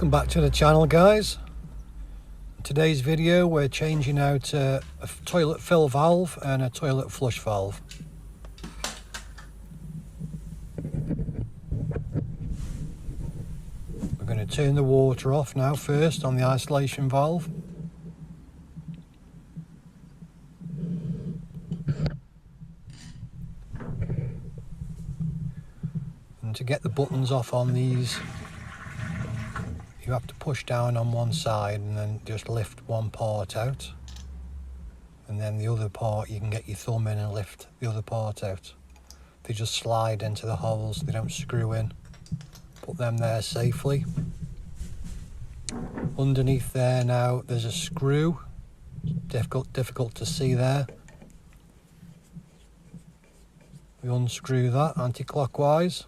Welcome back to the channel, guys. In today's video we're changing out a toilet fill valve and a toilet flush valve. We're going to turn the water off now first on the isolation valve. And to get the buttons off on these, you have to push down on one side and then just lift one part out, and then the other part you can get your thumb in and lift the other part out. They just slide into the holes, they don't screw in. Put them there safely. Underneath there now there's a screw, difficult to see there. We unscrew that anti-clockwise.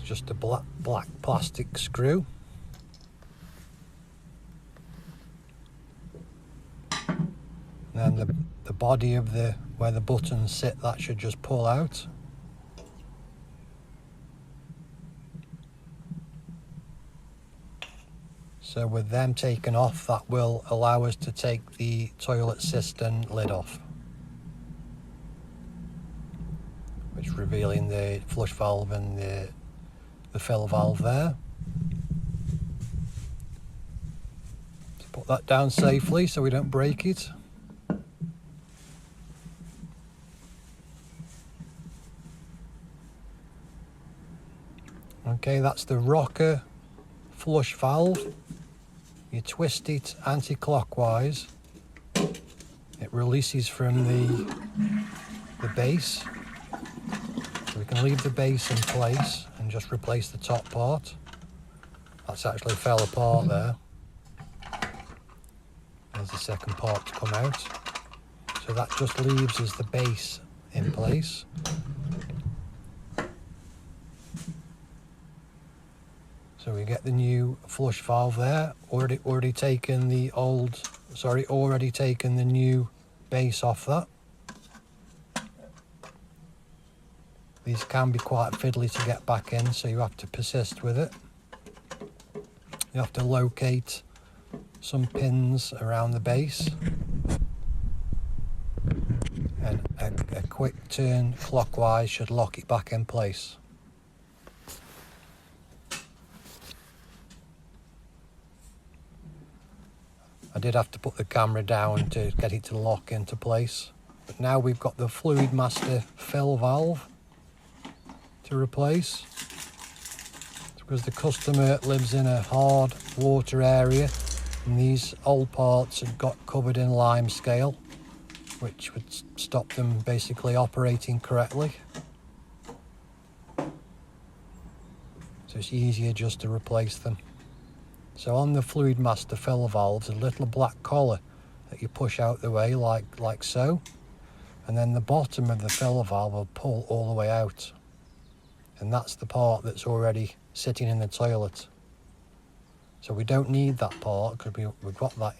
Just a black plastic screw. And then the body of where the buttons sit, that should just pull out. So with them taken off, that will allow us to take the toilet cistern lid off, which revealing the flush valve and the fill valve there. So put that down safely so we don't break it. Okay, that's the rocker flush valve. You twist it anti-clockwise. It releases from the base. So we can leave the base in place and just replace the top part. That's actually fell apart there. There's the second part to come out. So that just leaves us the base in place. So we get the new flush valve there. Already taken the new base off that. These can be quite fiddly to get back in, so you have to persist with it. You have to locate some pins around the base, and a quick turn clockwise should lock it back in place. I did have to put the camera down to get it to lock into place, but now we've got the Fluid Master fill valve to replace. It's because the customer lives in a hard water area and these old parts have got covered in lime scale, which would stop them basically operating correctly. So it's easier just to replace them. So on the Fluid Master fill valves, a little black collar that you push out the way like so, and then the bottom of the fill valve will pull all the way out. And that's the part that's already sitting in the toilet. So we don't need that part because we've got that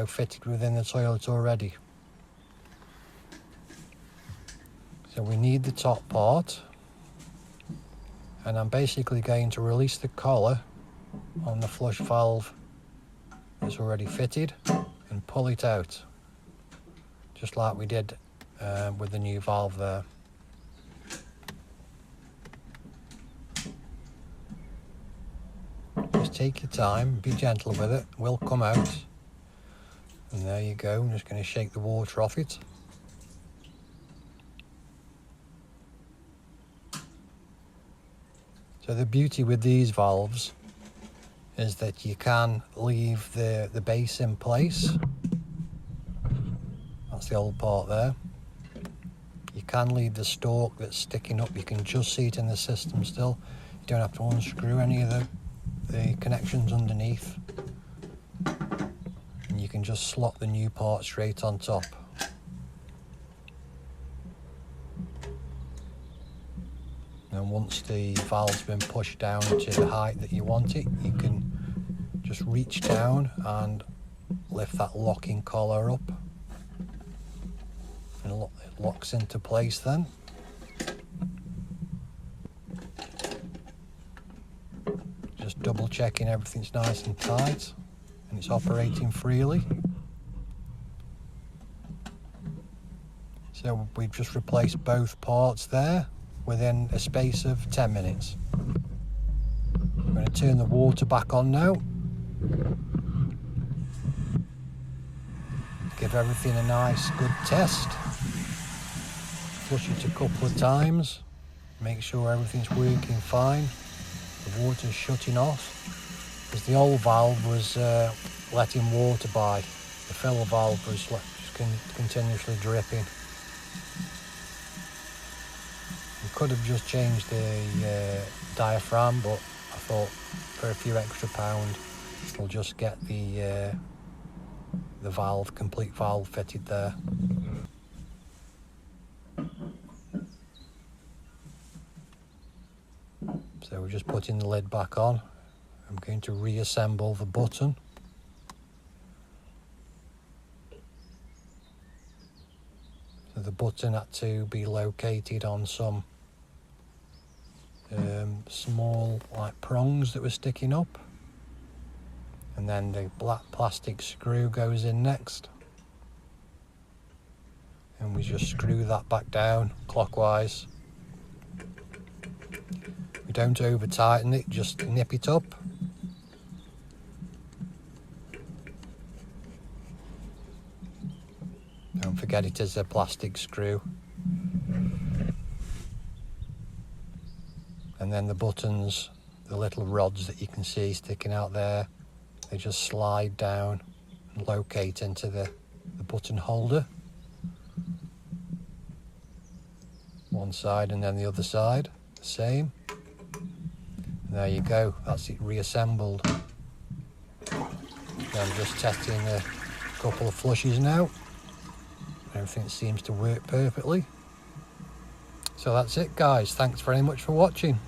fitted within the toilet already. So we need the top part, and I'm basically going to release the collar on the flush valve that's already fitted and pull it out, just like we did with the new valve there. Just take your time, be gentle with it, it will come out. And there you go. I'm just going to shake the water off it. So the beauty with these valves is that you can leave the base in place. That's the old part there. You can leave the stalk that's sticking up, you can just see it in the system still. You don't have to unscrew any of the connections underneath, and you can just slot the new part straight on top. and once the valve's been pushed down to the height that you want it, you can just reach down and lift that locking collar up, and it locks into place then. Just double checking everything's nice and tight and it's operating freely. So we've just replaced both parts there within a space of 10 minutes. I'm going to turn the water back on now. Give everything a nice good test. Flush it a couple of times. Make sure everything's working fine. The water's shutting off, because the old valve was letting water by. The filler valve was just continuously dripping. We could have just changed the diaphragm, but I thought for a few extra pound we'll just get the valve, complete valve fitted there. So we're just putting the lid back on. I'm going to reassemble the button. So the button had to be located on some small like prongs that were sticking up, and then the black plastic screw goes in next, and we just screw that back down clockwise. We don't over tighten it, just nip it up. Don't forget it is a plastic screw. And then the buttons, the little rods that you can see sticking out there, they just slide down and locate into the button holder. One side and then the other side, the same. And there you go, that's it reassembled. I'm just testing a couple of flushes now. Everything seems to work perfectly. So that's it guys, thanks very much for watching.